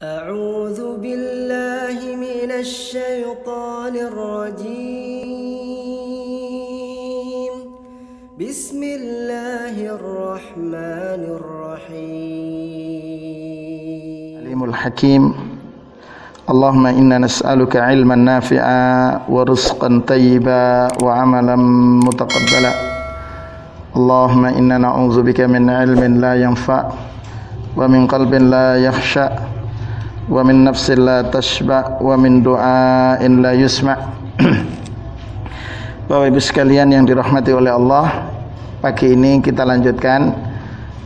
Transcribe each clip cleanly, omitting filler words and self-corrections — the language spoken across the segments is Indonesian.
أعوذ بالله من الشيطان الرجيم بسم الله الرحمن الرحيم العليم الحكيم اللهم إنا نسألك علما نافعا ورزقا طيبا وعملا متقبلا اللهم إنا نعوذ بك من علم لا ينفع ومن قلب لا يخشع wa min nafsin la tashba wa min du'ain la yusma. Bapak Ibu sekalian yang dirahmati oleh Allah, pagi ini kita lanjutkan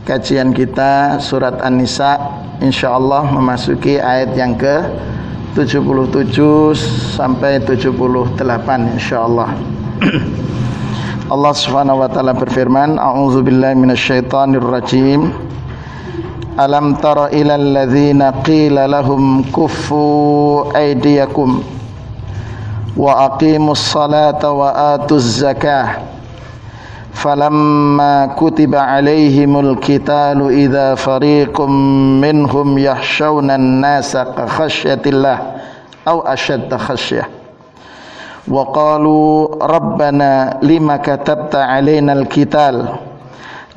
kajian kita surat An-Nisa, insyaallah memasuki ayat yang ke 77 sampai 78 insyaallah. Allah Subhanahu wa taala berfirman, a'udzubillahi minasyaitonir rajim. Alam tara ilal ladzina qila lahum kuffu aydiyakum wa aqimus salata wa atuz zakah falamma kutiba alaihimul qitalu idza fariqum minhum yakhshawna an-nasa ka khasyatillah aw ashadda khasyah wa qalu rabbana lima katabta alaina al-qital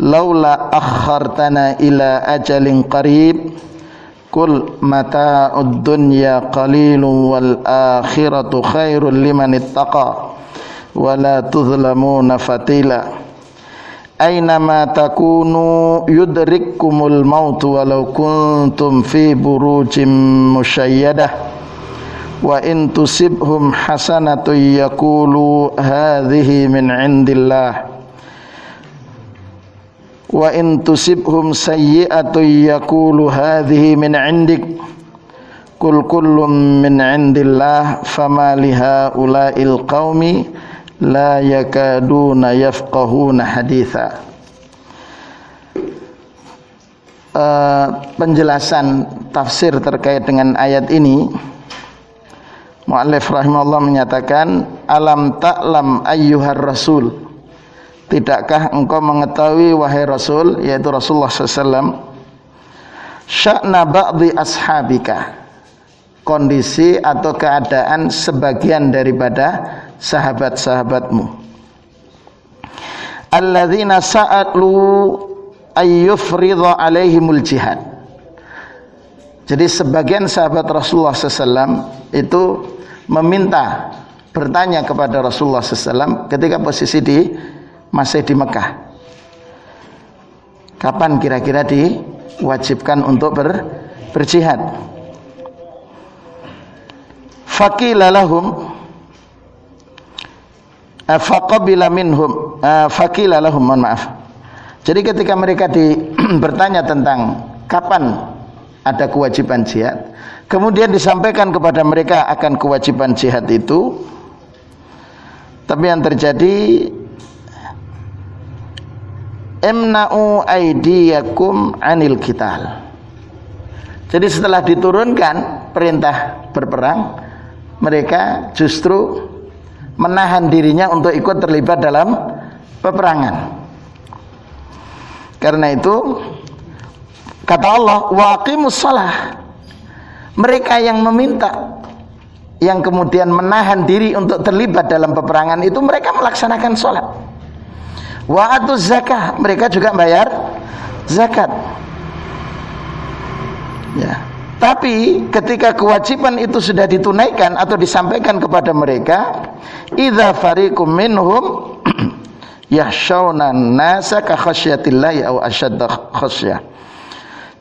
laula akhartana ila ajalin qarib kul mata'ud dunya qalilun wal akhiratu khairul liman ittaqa wala tuzlamuna fatila aynama takunu yudrikkumul maut walau kuntum fi burujin musyayyadah wa in tusibhum hasanatun yaqulu hadhihi min indillah wa in tusibhum sayyi'atun yaqulu hadhihi min 'indik kul kullun min 'indillah fama lihaula'il qaumi la yakaduna yafqahuna haditha. Penjelasan tafsir terkait dengan ayat ini, muallif rahimahullah menyatakan, alam ta'lam ayyuhar rasul, tidakkah engkau mengetahui wahai Rasul, yaitu Rasulullah SAW, sya'na ba'di ashabika, kondisi atau keadaan sebagian daripada sahabat-sahabatmu, alladzina sa'alu ayyufridha alaihimul jihad. Jadi sebagian sahabat Rasulullah SAW itu meminta, bertanya kepada Rasulullah SAW ketika posisi masih di Mekah, kapan kira-kira diwajibkan untuk berjihad. Faqila lahum faqabila minhum faqila lahum, mohon maaf. Jadi ketika mereka bertanya tentang kapan ada kewajiban jihad, kemudian disampaikan kepada mereka akan kewajiban jihad itu, tapi yang terjadi, imna'u aydiyakum anil qital. Jadi setelah diturunkan perintah berperang, mereka justru menahan dirinya untuk ikut terlibat dalam peperangan. Karena itu kata Allah, waqimus shalah, mereka yang meminta, yang kemudian menahan diri untuk terlibat dalam peperangan itu, mereka melaksanakan sholat. Wa atuz zakah, mereka juga bayar zakat. Ya. Tapi ketika kewajiban itu sudah ditunaikan atau disampaikan kepada mereka, idza fariqum minhum yakhshawna an-nasa ka khasyatillahi aw ashadda khasyah.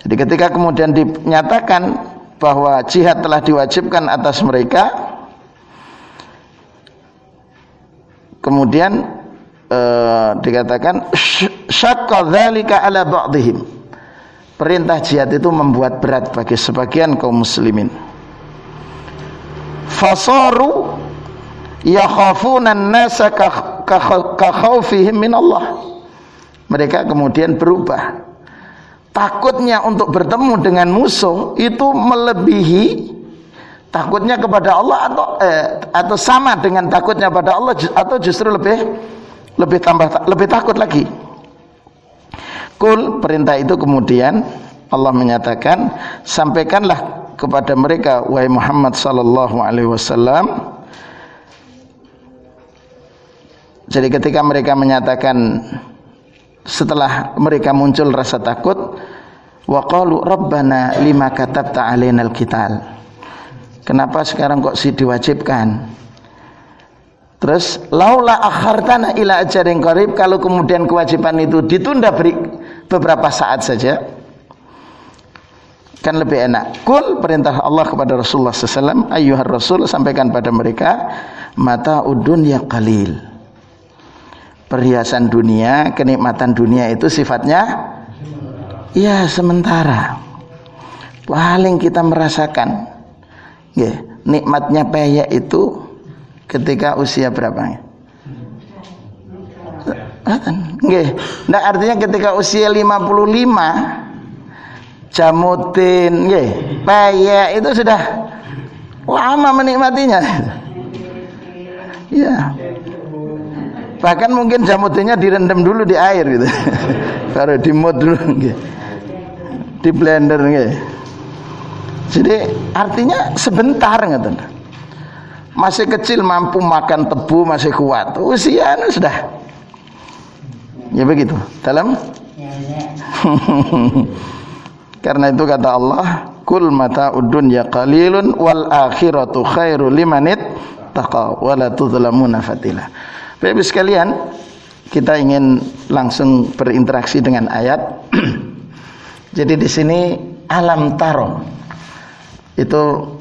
Jadi ketika kemudian dinyatakan bahwa jihad telah diwajibkan atas mereka, kemudian dikatakan syaqqa dzalika ala ba'dihim, perintah jihad itu membuat berat bagi sebagian kaum muslimin. Fasaru yakhafuna an-nasa ka khaufihim min Allah, mereka kemudian berubah, takutnya untuk bertemu dengan musuh itu melebihi takutnya kepada Allah, atau sama dengan takutnya pada Allah, atau justru lebih takut lagi. Kul, perintah itu kemudian Allah menyatakan, sampaikanlah kepada mereka, wahai Muhammad sallallahu alaihi wasallam. Jadi ketika mereka menyatakan, setelah mereka muncul rasa takut, wa qalu rabbana lima katabta alainal qital. Kenapa sekarang kok sih diwajibkan? Terus laula akhartana ila ajalin qarib, kalau kemudian kewajiban itu ditunda beberapa saat saja kan lebih enak. Kul, perintah Allah kepada Rasulullah SAW, ayyuhar rasul, sampaikan pada mereka, mata udunya qalil. Perhiasan dunia, kenikmatan dunia itu sifatnya ya sementara. Paling kita merasakan nikmatnya peyek itu ketika usia berapa? Nah, artinya ketika usia 55, jamutin, peyek itu sudah lama menikmatinya. Ya. Bahkan mungkin jamutinnya direndam dulu di air gitu. Baru dimut dulu, di blender. Jadi artinya sebentar gitu. Masih kecil mampu makan tebu, masih kuat. Usia sudah. Ya begitu. Dalam. Karena itu kata Allah, kul mata'ud dunya qalilun wal akhiratu khairu limanit taqa wa la tuzlamuna fatila. Bapak sekalian, kita ingin langsung berinteraksi dengan ayat. Jadi di sini alam taro itu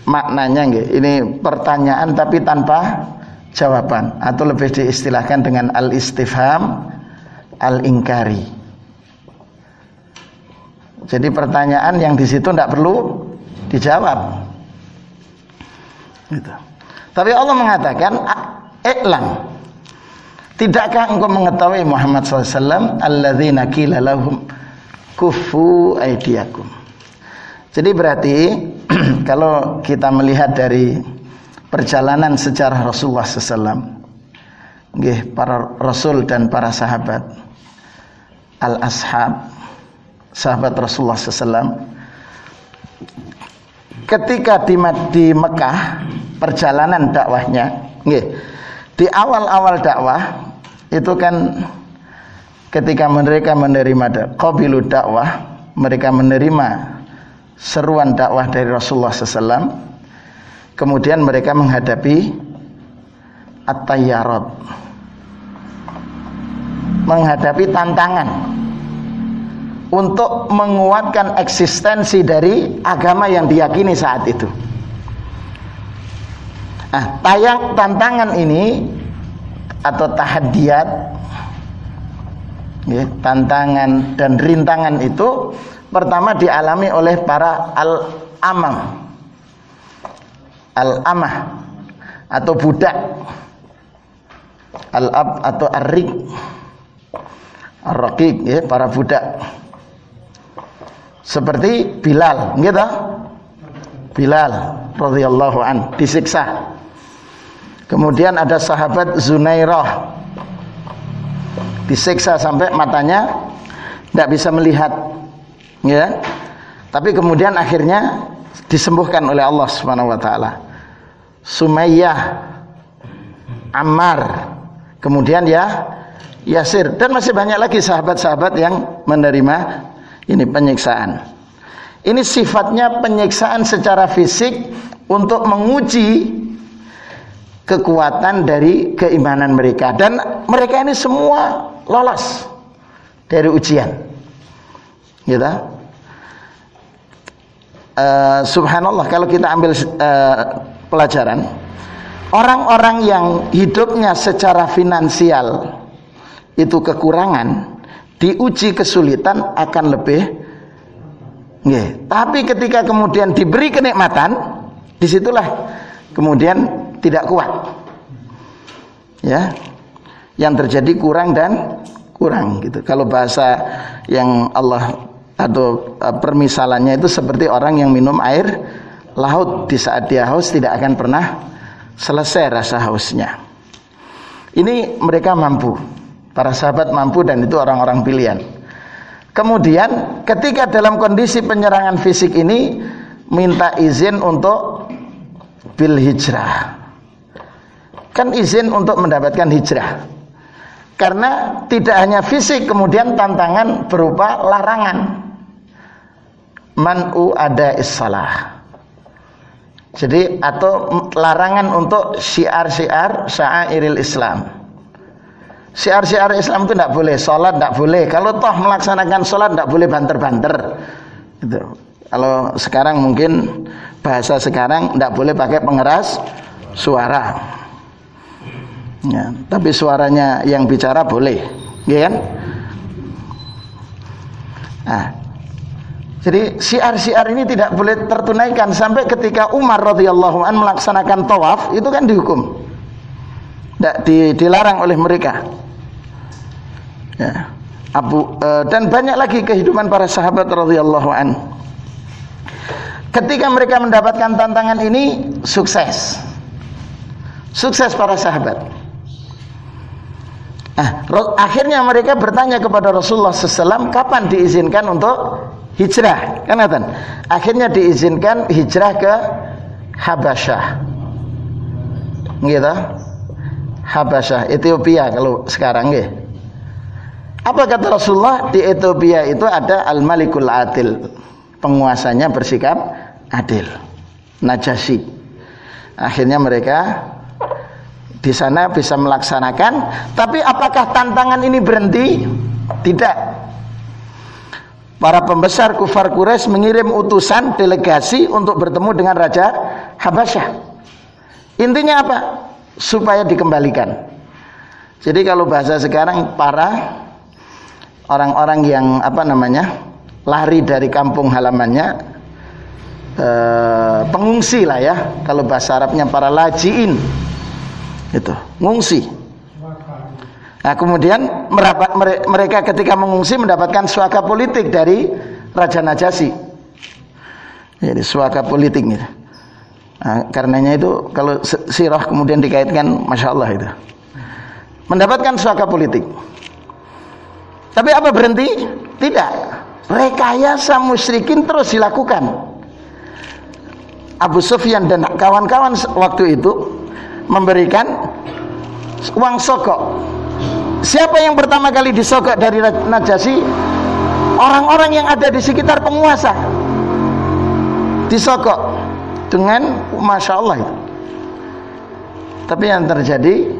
maknanya ini pertanyaan tapi tanpa jawaban, atau lebih diistilahkan dengan al-istifham al-ingkari. Jadi pertanyaan yang di situ tidak perlu dijawab. Gitu. Tapi Allah mengatakan, "I'lam." Tidakkah engkau mengetahui Muhammad SAW, alladzina qila lahum kufu aydiyakum. Jadi berarti kalau kita melihat dari perjalanan sejarah Rasulullah SAW, para Rasul dan para sahabat, al-ashab, sahabat Rasulullah SAW, ketika di Mekah perjalanan dakwahnya, di awal-awal dakwah itu kan ketika mereka menerima qabilu dakwah, mereka menerima seruan dakwah dari Rasulullah SAW, kemudian mereka menghadapi at-tayyarat, menghadapi tantangan untuk menguatkan eksistensi dari agama yang diyakini saat itu. Nah, tantangan ini atau tahadiyat, tantangan dan rintangan itu pertama dialami oleh para al-amah atau budak, al-ab atau ar-raqiq, para budak. Seperti Bilal, gitu. Bilal radhiyallahu an disiksa. Kemudian ada sahabat Zunairah, disiksa sampai matanya tidak bisa melihat, ya. Tapi kemudian akhirnya disembuhkan oleh Allah Subhanahu wa taala. Sumayyah, Ammar, kemudian Yasir, dan masih banyak lagi sahabat-sahabat yang menerima ini penyiksaan. Ini sifatnya penyiksaan secara fisik untuk menguji kekuatan dari keimanan mereka, dan mereka ini semua lolos dari ujian, gitu. Subhanallah, kalau kita ambil pelajaran, orang-orang yang hidupnya secara finansial itu kekurangan, diuji kesulitan akan lebih, tapi ketika kemudian diberi kenikmatan, disitulah kemudian tidak kuat, ya, yang terjadi kurang dan kurang, gitu. Kalau bahasa yang Allah atau permisalannya itu seperti orang yang minum air laut, di saat dia haus tidak akan pernah selesai rasa hausnya. Ini mereka mampu, para sahabat mampu, dan itu orang-orang pilihan. Kemudian ketika dalam kondisi penyerangan fisik ini, minta izin untuk bil hijrah. Kan izin untuk mendapatkan hijrah. Karena tidak hanya fisik, kemudian tantangan berupa larangan. Man'u ada'is shalah. Jadi atau larangan untuk syiar-syiar syairil Islam. Syiar-syiar Islam itu tidak boleh, sholat tidak boleh. Kalau toh melaksanakan sholat tidak boleh banter-banter. Gitu. Kalau sekarang mungkin bahasa sekarang tidak boleh pakai pengeras suara. Ya, tapi suaranya yang bicara boleh, ya kan? Nah, jadi syiar-syiar ini tidak boleh tertunaikan sampai ketika Umar radhiyallahu an melaksanakan tawaf itu kan dihukum, dilarang oleh mereka. Ya. Dan banyak lagi kehidupan para sahabat radhiyallahu an. Ketika mereka mendapatkan tantangan ini sukses para sahabat. Akhirnya mereka bertanya kepada Rasulullah SAW, kapan diizinkan untuk hijrah? Kan? Akhirnya diizinkan hijrah ke Habasyah, gitu. Habasyah, Ethiopia kalau sekarang, gitu. Apa kata Rasulullah? Di Ethiopia itu ada Al-Malikul Adil, penguasanya bersikap adil, Najasyi. Akhirnya mereka di sana bisa melaksanakan. Tapi apakah tantangan ini berhenti? Tidak. Para pembesar kufar Quraisy mengirim utusan delegasi untuk bertemu dengan Raja Habasyah. Intinya apa? Supaya dikembalikan. Jadi kalau bahasa sekarang, para orang-orang yang lari dari kampung halamannya, pengungsi lah ya. Kalau bahasa Arabnya para lajiin, itu ngungsi. Nah, kemudian mereka ketika mengungsi mendapatkan suaka politik dari Raja Najasyi. Jadi suaka politik gitu. Nah, karenanya itu kalau sirah kemudian dikaitkan, masya Allah itu mendapatkan suaka politik. Tapi apa berhenti? Tidak. Rekayasa musyrikin terus dilakukan. Abu Sufyan dan kawan-kawan waktu itu memberikan uang sogok. Siapa yang pertama kali disogok dari Najasyi? Orang-orang yang ada di sekitar penguasa. Disogok dengan masya Allah itu. Tapi yang terjadi,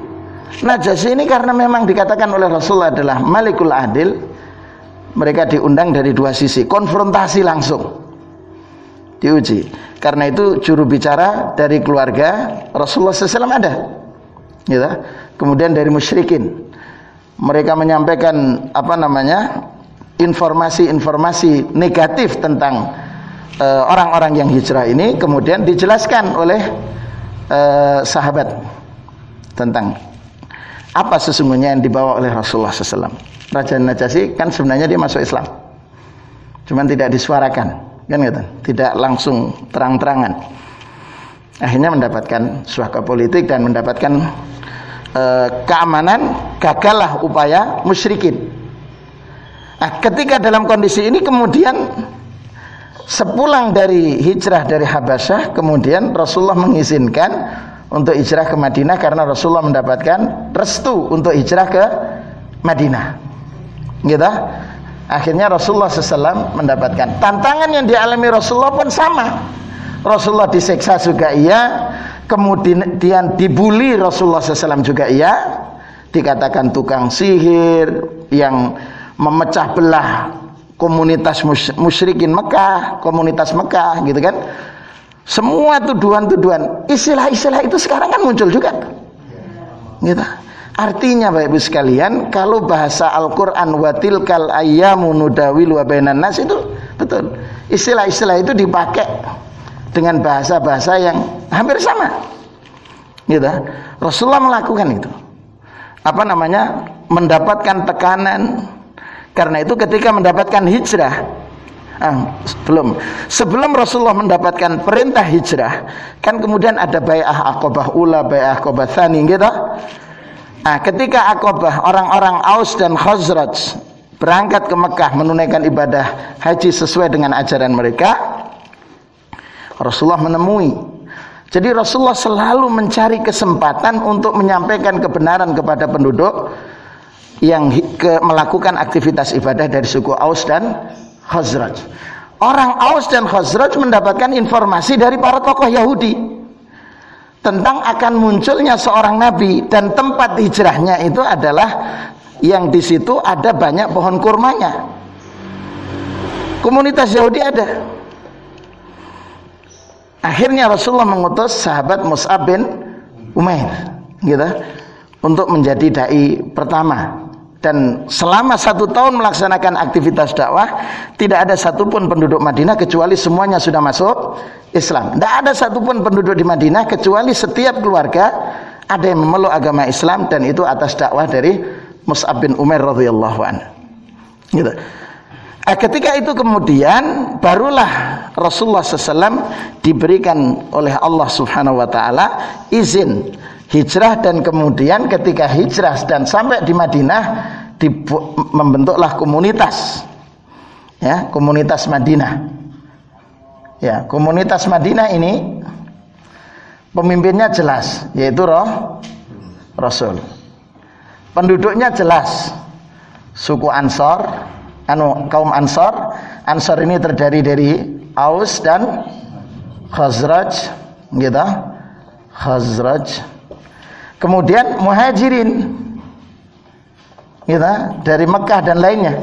Najasyi ini karena memang dikatakan oleh Rasulullah adalah Malikul Adil, mereka diundang dari dua sisi, konfrontasi langsung, diuji. Karena itu juru bicara dari keluarga Rasulullah SAW ada, gitu. Kemudian dari musyrikin, mereka menyampaikan informasi-informasi negatif tentang orang-orang yang hijrah ini. Kemudian dijelaskan oleh sahabat tentang apa sesungguhnya yang dibawa oleh Rasulullah SAW. Raja Najasyi kan sebenarnya dia masuk Islam, cuman tidak disuarakan, kan gitu, tidak langsung terang-terangan. Akhirnya mendapatkan suaka politik dan mendapatkan keamanan. Gagallah upaya musyrikin. Nah, ketika dalam kondisi ini kemudian sepulang dari hijrah dari Habasyah, kemudian Rasulullah mengizinkan untuk hijrah ke Madinah karena Rasulullah mendapatkan restu untuk hijrah ke Madinah, gitu. Akhirnya Rasulullah SAW mendapatkan tantangan yang dialami Rasulullah pun sama. Rasulullah disiksa juga iya, kemudian dibully Rasulullah SAW juga iya, dikatakan tukang sihir yang memecah belah komunitas musyrikin Mekah, komunitas Mekah, gitu kan. Semua tuduhan-tuduhan, istilah-istilah itu sekarang kan muncul juga, gitu. Artinya Bapak Ibu sekalian, kalau bahasa Al-Quran watilkal ayyamu nudawilu wa bainan nas, itu betul. Istilah-istilah itu dipakai dengan bahasa-bahasa yang hampir sama, gitu. Rasulullah melakukan itu, mendapatkan tekanan. Karena itu ketika mendapatkan hijrah, sebelum Rasulullah mendapatkan perintah hijrah, kan kemudian ada bai'ah Aqabah Ula, bai'ah Aqabah Tsani, gitu. Nah, ketika Aqabah, orang-orang Aus dan Khazraj berangkat ke Mekah menunaikan ibadah haji sesuai dengan ajaran mereka, Rasulullah menemui. Jadi Rasulullah selalu mencari kesempatan untuk menyampaikan kebenaran kepada penduduk yang melakukan aktivitas ibadah dari suku Aus dan Khazraj. Orang Aus dan Khazraj mendapatkan informasi dari para tokoh Yahudi tentang akan munculnya seorang nabi, dan tempat hijrahnya itu adalah yang di situ ada banyak pohon kurmanya. Komunitas Yahudi ada. Akhirnya Rasulullah mengutus sahabat Mus'ab bin Umair gitu, untuk menjadi dai pertama. Dan selama 1 tahun melaksanakan aktivitas dakwah, tidak ada satupun penduduk Madinah kecuali semuanya sudah masuk Islam. Tidak ada satupun penduduk di Madinah kecuali setiap keluarga ada yang memeluk agama Islam, dan itu atas dakwah dari Mus'ab bin Umair radhiyallahu anhu gitu. Ketika itu kemudian barulah Rasulullah SAW diberikan oleh Allah Subhanahu wa Ta'ala izin hijrah, dan kemudian ketika hijrah dan sampai di Madinah membentuklah komunitas, ya, komunitas Madinah. Ya, komunitas Madinah ini pemimpinnya jelas, yaitu Rasul. Penduduknya jelas, suku Ansor, kaum Ansor. Ansor ini terdiri dari Aus dan Khazraj, gitu. Khazraj. Kemudian Muhajirin, gitu, dari Mekah dan lainnya.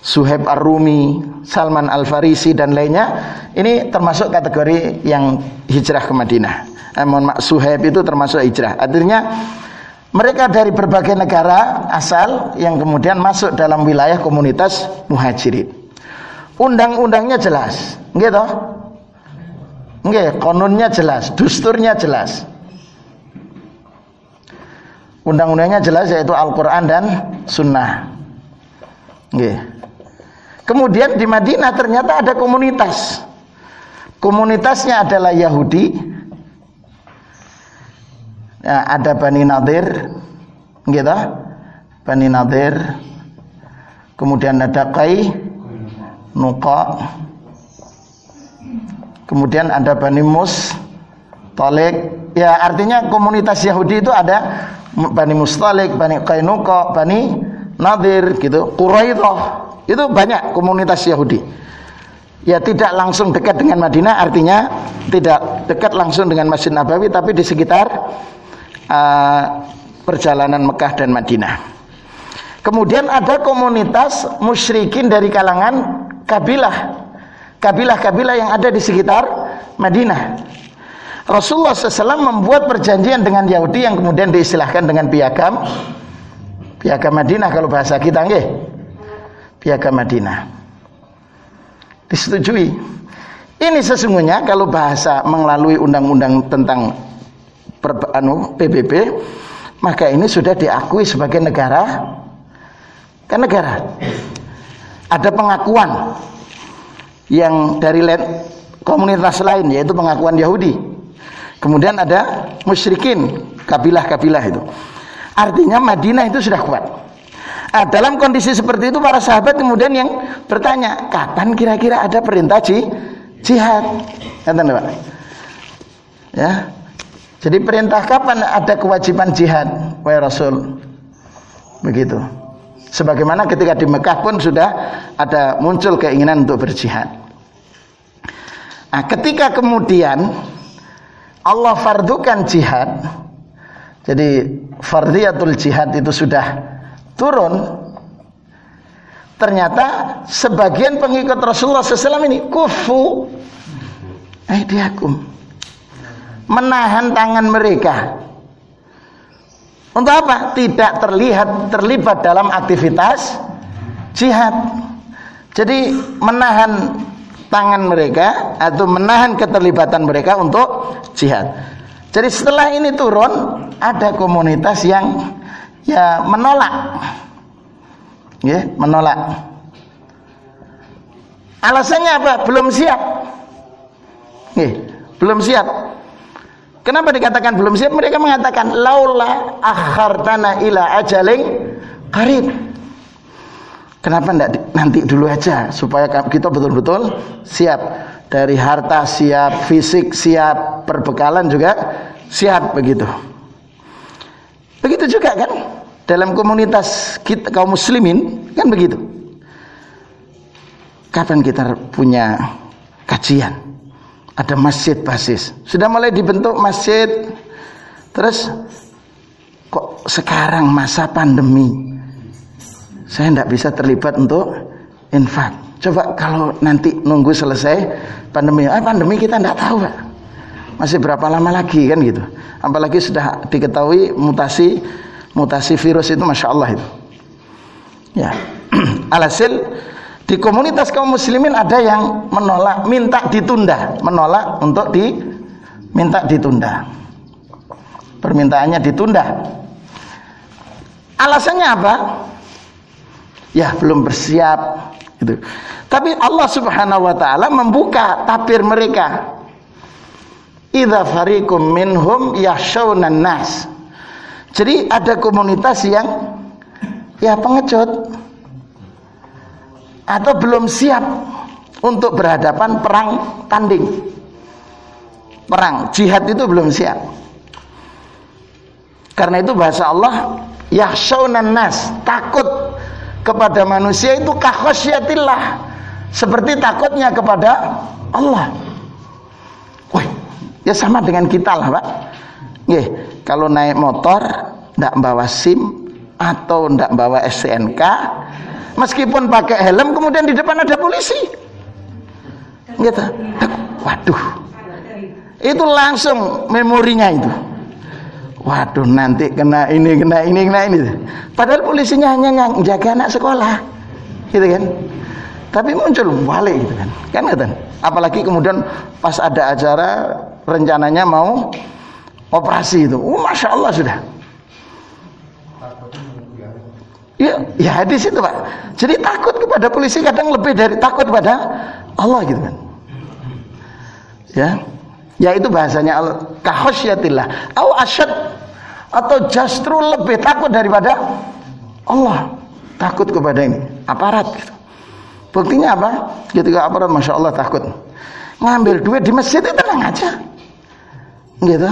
Suhaib Ar-Rumi, Salman Al-Farisi dan lainnya. Ini termasuk kategori yang hijrah ke Madinah. Suhaib itu termasuk hijrah. Artinya mereka dari berbagai negara asal yang kemudian masuk dalam wilayah komunitas Muhajirin. Undang-undangnya jelas, gitu. Nggih, konunnya jelas, dusturnya jelas. Undang-undangnya jelas, yaitu Al-Qur'an dan Sunnah. Nggih. Kemudian di Madinah ternyata ada komunitas. Komunitasnya adalah Yahudi. Ya, ada Bani Nadir, gitu, Bani Nadir. Kemudian ada Nuqa. Kemudian ada Bani Mustalik. Ya, artinya komunitas Yahudi itu ada Bani Mustalik, Bani Qainuqa, Bani Nadir, gitu, Quraidah. Itu banyak komunitas Yahudi. Ya, tidak langsung dekat dengan Madinah, artinya tidak dekat langsung dengan Masjid Nabawi, tapi di sekitar perjalanan Mekah dan Madinah. Kemudian ada komunitas musyrikin dari kalangan kabilah yang ada di sekitar Madinah. Rasulullah SAW membuat perjanjian dengan Yahudi yang kemudian diistilahkan dengan piagam Madinah, kalau bahasa kita, nggih, piagam Madinah. Disetujui. Ini sesungguhnya kalau bahasa melalui undang-undang tentang PBB, maka ini sudah diakui sebagai negara. Ada pengakuan yang dari komunitas lain, yaitu pengakuan Yahudi. Kemudian ada musyrikin, kabilah-kabilah itu. Artinya Madinah itu sudah kuat. Dalam kondisi seperti itu para sahabat kemudian yang bertanya, kapan kira-kira ada perintah jihad? Kata Pak. Ya. Jadi perintah kapan ada kewajiban jihad, wahai Rasul? Begitu. Sebagaimana ketika di Mekah pun sudah ada muncul keinginan untuk berjihad. Ketika kemudian Allah fardukan jihad, jadi fardiyatul jihad itu sudah turun, ternyata sebagian pengikut Rasulullah SAW ini kufu aydiakum, menahan tangan mereka. Untuk apa? Tidak terlibat dalam aktivitas jihad. Jadi menahan tangan mereka atau menahan keterlibatan mereka untuk jihad. Jadi setelah ini turun, ada komunitas yang menolak. Ya, menolak. Alasannya apa? Belum siap. Belum siap. Kenapa dikatakan belum siap? Mereka mengatakan laula akhartana ila ajalin qarib. Kenapa enggak nanti dulu aja supaya kita betul-betul siap. dari harta siap, fisik siap, perbekalan juga siap begitu. Begitu juga kan dalam komunitas kita kaum muslimin kan begitu. Kapan kita punya kajian? Ada masjid basis. Sudah mulai dibentuk masjid. Terus kok sekarang masa pandemi saya tidak bisa terlibat untuk infak. Coba kalau nanti nunggu selesai pandemi. Pandemi kita tidak tahu, Pak. Masih berapa lama lagi kan gitu. Apalagi sudah diketahui mutasi virus itu, masya Allah itu. Ya, alhasil di komunitas kaum muslimin ada yang menolak, minta ditunda, menolak untuk minta ditunda. Permintaannya ditunda. Alasannya apa? Ya belum bersiap. Gitu. Tapi Allah Subhanahu Wa Taala membuka tabir mereka. Idza fariqum minhum yakhshawnan nas. Jadi ada komunitas yang ya pengecut atau belum siap untuk berhadapan perang tanding. Perang jihad itu belum siap. Karena itu bahasa Allah yakhshawnan nas, takut kepada manusia itu kakhasyatillah, seperti takutnya kepada Allah. Wih, ya sama dengan kita lah, Pak. Nggih, kalau naik motor ndak bawa SIM atau ndak bawa STNK, meskipun pakai helm kemudian di depan ada polisi. Gitu. Waduh. Itu langsung memorinya itu. Waduh, nanti kena ini. Padahal polisinya hanya jaga anak sekolah. Gitu kan? Tapi muncul balik gitu kan. Kan. Apalagi kemudian pas ada acara rencananya mau operasi itu, masya Allah sudah. Ya hadis itu, Pak. Jadi takut kepada polisi kadang lebih dari takut pada Allah gitu kan. Ya itu bahasanya Allah, kahasyatillah, au asyad, atau justru lebih takut daripada Allah. Takut kepada ini aparat gitu. Buktinya apa? Ketika aparat masya Allah takut ngambil duit di masjid itu tenang aja. Gitu.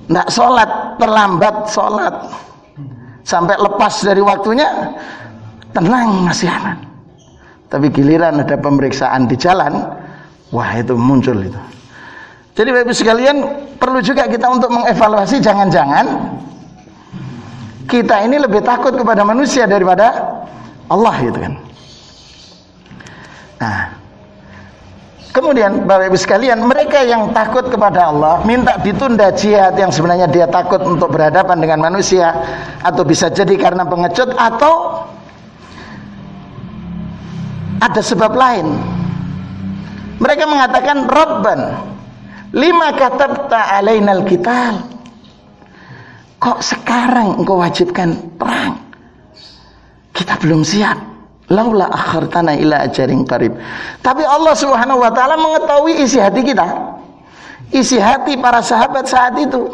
Nggak sholat, terlambat sholat sampai lepas dari waktunya, tenang, masih aman. Tapi giliran ada pemeriksaan di jalan, wah itu muncul itu. Jadi Bapak Ibu sekalian, perlu juga kita untuk mengevaluasi, jangan-jangan kita ini lebih takut kepada manusia daripada Allah gitu kan. Nah, kemudian Bapak Ibu sekalian, mereka yang takut kepada Allah minta ditunda jihad yang sebenarnya dia takut untuk berhadapan dengan manusia, atau bisa jadi karena pengecut, atau ada sebab lain. Mereka mengatakan, Rabban lima katabta alainal qital, kok sekarang engkau wajibkan perang, kita belum siap. Laula akhartana ila ajarin qarib. Tapi Allah Subhanahu wa taala mengetahui isi hati kita, isi hati para sahabat saat itu.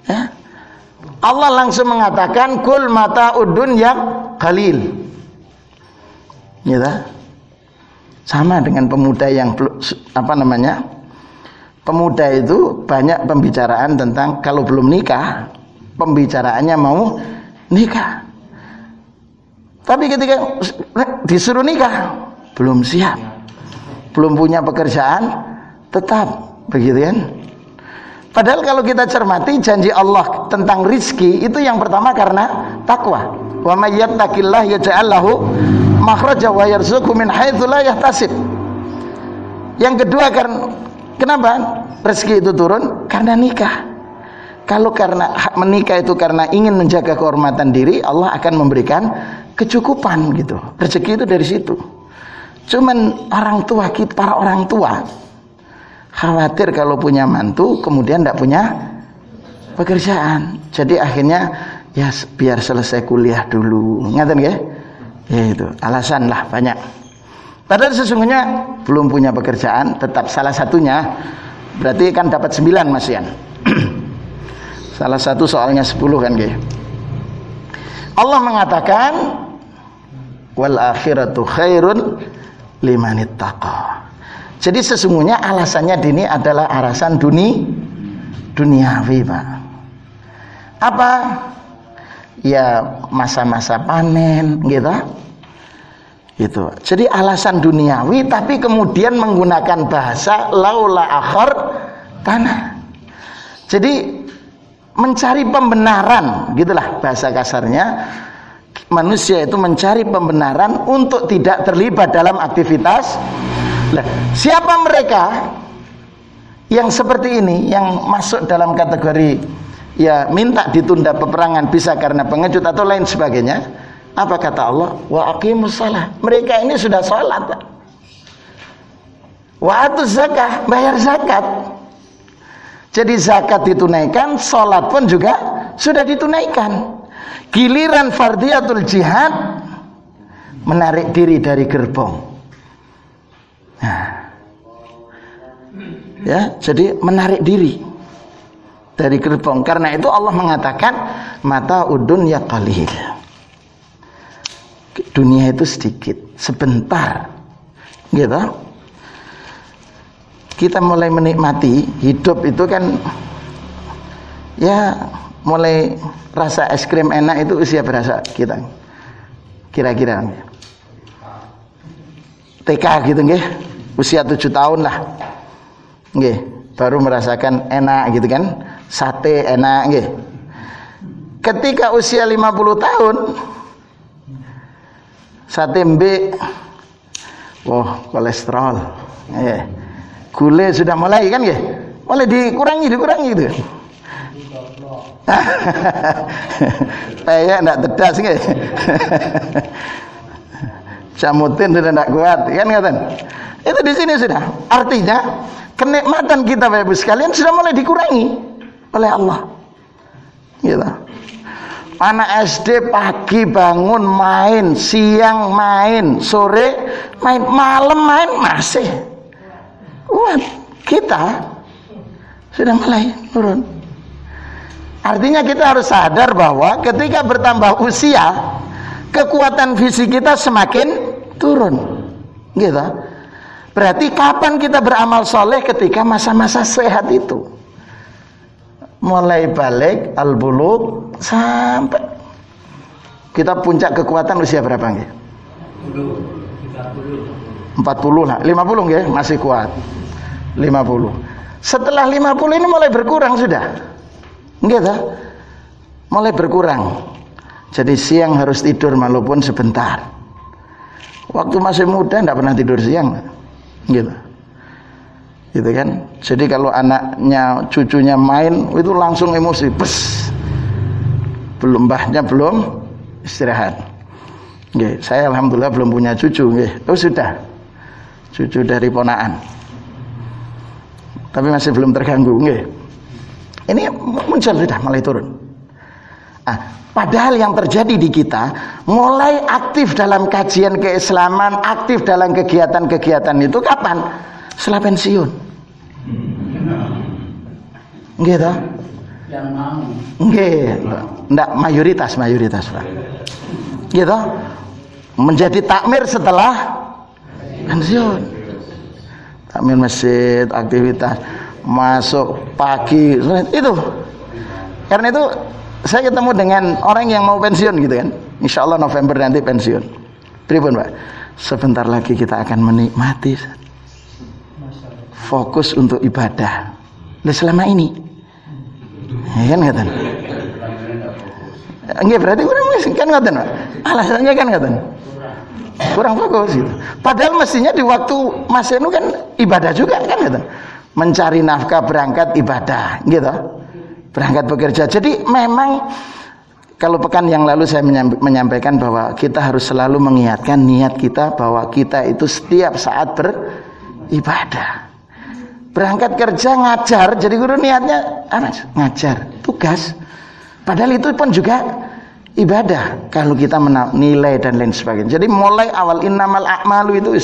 Ya. Allah langsung mengatakan, kul mata'ud dunya qalil. Gitu. Sama dengan pemuda yang pemuda itu banyak pembicaraan tentang kalau belum nikah, pembicaraannya mau nikah. Tapi ketika disuruh nikah, belum siap, belum punya pekerjaan tetap, begitu kan? Padahal kalau kita cermati janji Allah tentang rizki itu yang pertama karena takwa. Wa may yattaqillah yaj'al lahu makhraja wa yarzuqhu min haitsu la yahtasib. Yang kedua, kenapa rezeki itu turun? Karena nikah. Kalau karena menikah itu karena ingin menjaga kehormatan diri, Allah akan memberikan kecukupan gitu. Rezeki itu dari situ. Cuman orang tua kita, para orang tua khawatir kalau punya mantu kemudian tidak punya pekerjaan. Jadi akhirnya ya biar selesai kuliah dulu. Ngaten nggih? Ya itu, alasan lah banyak. Padahal sesungguhnya belum punya pekerjaan, tetap salah satunya berarti kan dapat 9 Mas Yan. Salah satu soalnya 10 kan nggih. Allah mengatakan wal akhiratu khairun liman ittaqa. Jadi sesungguhnya alasannya dini adalah alasan duniawi, Pak. Apa? Ya masa-masa panen gitu. Itu. Jadi alasan duniawi tapi kemudian menggunakan bahasa laula akhar tanah. Jadi mencari pembenaran, gitulah bahasa kasarnya. Manusia itu mencari pembenaran untuk tidak terlibat dalam aktivitas. Nah, siapa mereka yang seperti ini, yang masuk dalam kategori ya minta ditunda peperangan bisa karena pengecut atau lain sebagainya? Apa kata Allah? Wa aqimus shalah. Mereka ini sudah sholat, Pak. Wa atuz zakah, bayar zakat. Jadi zakat ditunaikan, sholat pun juga sudah ditunaikan. Giliran fardiyatul jihad, menarik diri dari gerbong. Nah, ya, jadi menarik diri dari gerbong. Karena itu Allah mengatakan mata udun ya qalil. Dunia itu sedikit, sebentar, gitu. Kita mulai menikmati hidup itu kan, ya mulai rasa es krim enak itu usia berapa kita? Kira-kira TK gitu nggih, usia 7 tahun lah, nggih, baru merasakan enak gitu kan, sate enak nggih. Ketika usia 50 tahun, sate mbek, wah kolesterol, gula sudah mulai kan nggih, mulai dikurangi gitu. Kayak enggak tedas nggih. Jamutin sudah enggak kuat, kan ngaten. Itu di sini sudah. Artinya kenikmatan kita Bapak Ibu sekalian sudah mulai dikurangi oleh Allah. Gitu. Anak SD pagi bangun main, siang main, sore main, malam main masih. Wah, kita sudah mulai turun. Artinya kita harus sadar bahwa ketika bertambah usia, kekuatan fisik kita semakin turun. Gitu. Berarti kapan kita beramal soleh? Ketika masa-masa sehat itu. Mulai balik al-bulugh sampai kita puncak kekuatan usia berapa nggih? 40 lah, 50 nggih, masih kuat. 50. Setelah 50 ini mulai berkurang sudah. Gitu. Mulai berkurang. Jadi siang harus tidur walaupun sebentar. Waktu masih muda enggak pernah tidur siang. Gitu. Gitu kan? Jadi kalau anaknya, cucunya main itu langsung emosi, bes. Belum mbahnya belum istirahat. Nggih, saya alhamdulillah belum punya cucu nggih. Oh sudah. Cucu dari ponakan. Tapi masih belum terganggu nggih. Ini muncul sudah mulai turun. Padahal yang terjadi di kita mulai aktif dalam kajian keislaman, aktif dalam kegiatan-kegiatan itu kapan? Setelah pensiun. Gitu. Yang mau. Enggak mayoritas Pak. Gitu. Menjadi takmir setelah pensiun. Takmir masjid, aktivitas masuk pagi itu. Karena itu saya ketemu dengan orang yang mau pensiun gitu kan. Insya Allah November nanti pensiun. Pripun Pak? Sebentar lagi kita akan menikmati. Fokus untuk ibadah. Lah selama ini, ya kan ngaten. Enggak berarti kurang kan ngaten Pak. Alasannya kan ngaten. Kurang fokus gitu. Padahal mestinya di waktu Mas Enu kan ibadah juga kan ngaten. Mencari nafkah, berangkat ibadah gitu, berangkat bekerja. Jadi memang kalau pekan yang lalu saya menyampaikan bahwa kita harus selalu mengingatkan niat kita bahwa kita itu setiap saat beribadah. Berangkat kerja ngajar, jadi guru niatnya ngajar, tugas. Padahal itu pun juga ibadah kalau kita menilai dan lain sebagainya. Jadi mulai awal innamal a'malu itu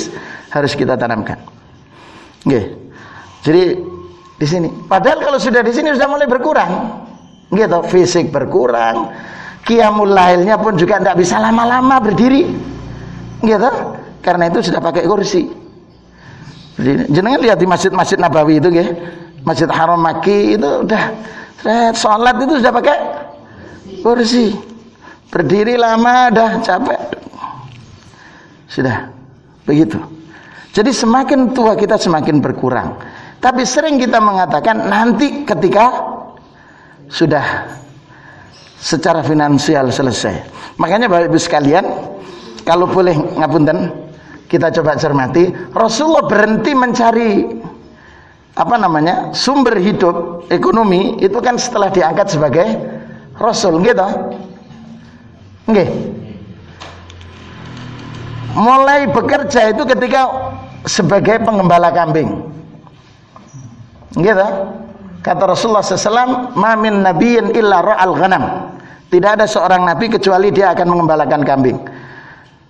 harus kita tanamkan. Nggih. Jadi di sini. Padahal kalau sudah di sini sudah mulai berkurang, gitu. Fisik berkurang, qiyamul lailnya pun juga tidak bisa lama-lama berdiri, gitu. Karena itu sudah pakai kursi. Jenengan lihat di Masjid Nabawi itu nggih. Masjid Haram Makki itu udah sholat itu sudah pakai kursi. Berdiri lama dah capek. Sudah begitu. Jadi semakin tua kita semakin berkurang. Tapi sering kita mengatakan nanti ketika sudah secara finansial selesai. Makanya Bapak Ibu sekalian, kalau boleh ngapunten, kita coba cermati, Rasulullah berhenti mencari sumber hidup ekonomi itu kan setelah diangkat sebagai Rasul, gitu. Nggih. Mulai bekerja itu ketika sebagai pengembala kambing. Gitu. Kata Rasulullah SAW, "Ma min nabiyyin illa ra'al ghanam." Tidak ada seorang nabi kecuali dia akan mengembalakan kambing.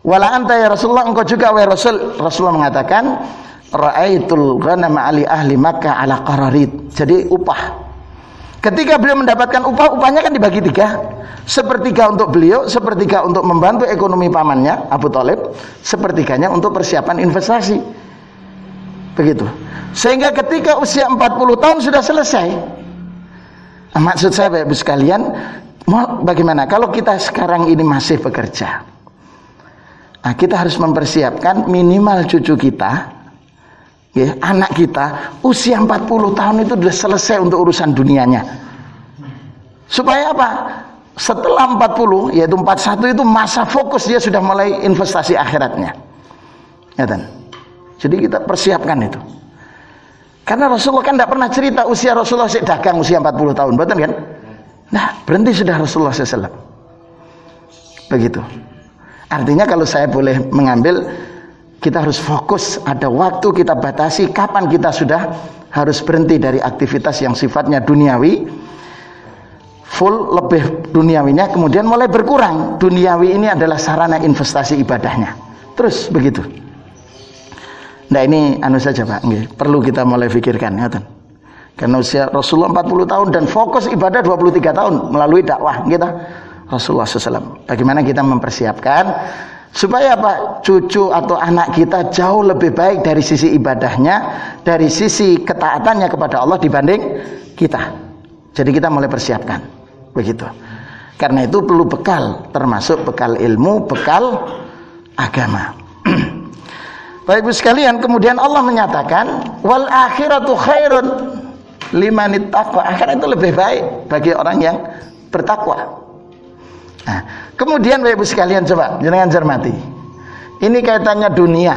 Wala anta ya Rasulullah, engkau juga wahai Rasul. Rasulullah mengatakan, "Ra'aitul ghanama ali ahli Makkah ala qararid." Jadi upah. Ketika beliau mendapatkan upah, upahnya kan dibagi 3. Sepertiga untuk beliau, sepertiga untuk membantu ekonomi pamannya Abu Thalib, sepertiganya untuk persiapan investasi. Begitu. Sehingga ketika usia 40 tahun sudah selesai. Maksud saya Bapak Ibu sekalian, bagaimana kalau kita sekarang ini masih bekerja? Nah, kita harus mempersiapkan minimal cucu kita, ya, anak kita usia 40 tahun itu sudah selesai untuk urusan dunianya. Supaya apa? Setelah 40, yaitu 41 itu masa fokus, dia sudah mulai investasi akhiratnya. Ya kan? Jadi kita persiapkan itu. Karena Rasulullah kan tidak pernah cerita usia Rasulullah dagang usia 40 tahun, betul kan? Nah, berhenti sudah Rasulullah SAW. Begitu. Artinya kalau saya boleh mengambil, kita harus fokus, ada waktu kita batasi kapan kita sudah harus berhenti dari aktivitas yang sifatnya duniawi, full lebih duniawinya, kemudian mulai berkurang. Duniawi ini adalah sarana investasi ibadahnya. Terus begitu. Nah ini saja Pak, perlu kita mulai pikirkan, ya, karena usia Rasulullah 40 tahun dan fokus ibadah 23 tahun melalui dakwah kita Rasulullah SAW. Bagaimana kita mempersiapkan supaya apa? Cucu atau anak kita jauh lebih baik dari sisi ibadahnya, dari sisi ketaatannya kepada Allah dibanding kita. Jadi kita mulai persiapkan, begitu. Karena itu perlu bekal, termasuk bekal ilmu, bekal agama. Bapak Ibu sekalian, kemudian Allah menyatakan wal akhiratu khairun limanit taqwa. Akhirat itu lebih baik bagi orang yang bertakwa. Nah, kemudian Bapak Ibu sekalian coba jangan cermati. Ini kaitannya dunia.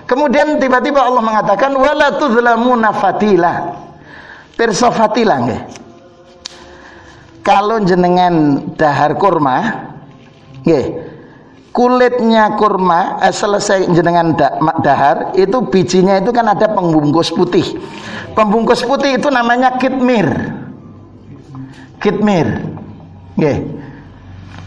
Kemudian tiba-tiba Allah mengatakan wala tudzlamuna fatila. Pirsa fatila nggih. Kalau jenengan dahar kurma nggih, kulitnya kurma selesai jenengan dahar, itu bijinya itu kan ada pembungkus putih. Pembungkus putih itu namanya kitmir. Kitmir. Nggih.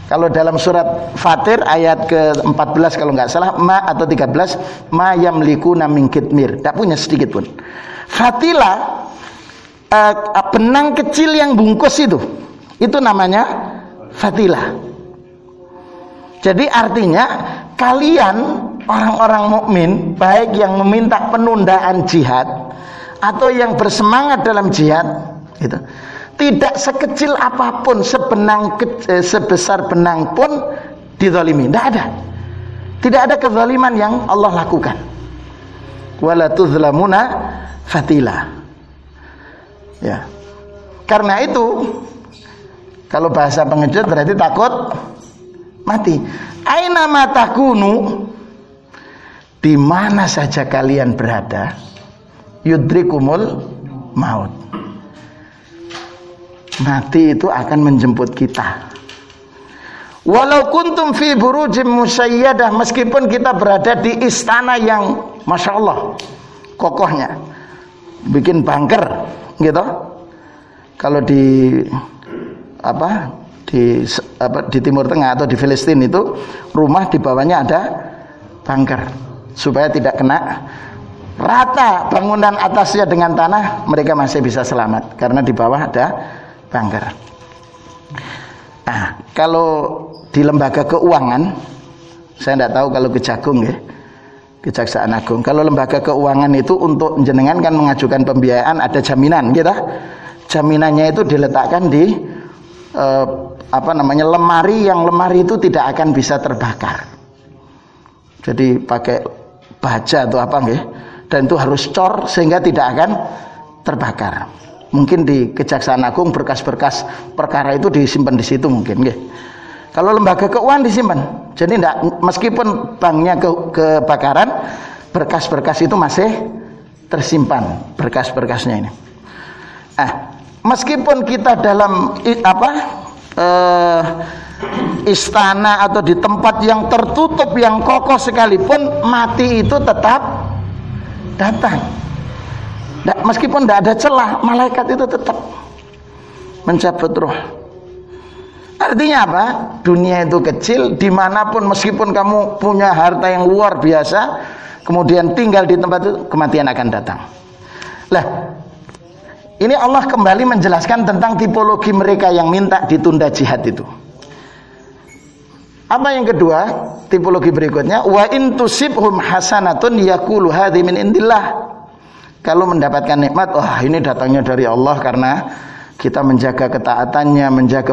Kalau dalam surat Fatir ayat ke-14 kalau nggak salah, atau 13, ma yamlikuna min kitmir. Tidak punya sedikit pun. Fatila, benang kecil yang bungkus itu namanya fatila. Jadi artinya kalian orang-orang mukmin, baik yang meminta penundaan jihad atau yang bersemangat dalam jihad, gitu, tidak sekecil apapun, sebesar benang pun dizalimi. Tidak ada kezaliman yang Allah lakukan. Wala tuzlamuna fatila. Ya. Karena itu kalau bahasa pengecut berarti takut mati. Aina matakunu, di mana saja kalian berada, yudrikumul maut. Mati itu akan menjemput kita. Walau kuntum fi burujim musyayyadah, meskipun kita berada di istana yang Masya Allah kokohnya, bikin bunker gitu. Kalau di di Timur Tengah atau di Filistin itu rumah di bawahnya ada bunker supaya tidak kena rata bangunan atasnya dengan tanah, mereka masih bisa selamat karena di bawah ada bunker. Nah, kalau di lembaga keuangan, saya tidak tahu kalau Kejagung ya, Kejaksaan Agung. Kalau lembaga keuangan itu untuk jenengan kan mengajukan pembiayaan, ada jaminan gitu. Jaminannya itu diletakkan di lemari, yang lemari itu tidak akan bisa terbakar. Jadi pakai baja atau apa nggih, dan itu harus cor sehingga tidak akan terbakar. Mungkin di Kejaksaan Agung berkas-berkas perkara itu disimpan di situ mungkin nggih. Kalau lembaga keuangan disimpan. Jadi enggak, meskipun banknya kebakaran, berkas-berkas itu masih tersimpan, berkas-berkasnya ini. Meskipun kita dalam istana atau di tempat yang tertutup, yang kokoh sekalipun, mati itu tetap datang. Meskipun tidak ada celah, malaikat itu tetap mencabut roh. Artinya apa? Dunia itu kecil, dimanapun, meskipun kamu punya harta yang luar biasa, kemudian tinggal di tempat itu, kematian akan datang. Lah, ini Allah kembali menjelaskan tentang tipologi mereka yang minta ditunda jihad itu. Apa yang kedua? Tipologi berikutnya, wa in tusibhum hasanatun yaqulu hadhi min indillah. Kalau mendapatkan nikmat, ini datangnya dari Allah karena kita menjaga ketaatannya, menjaga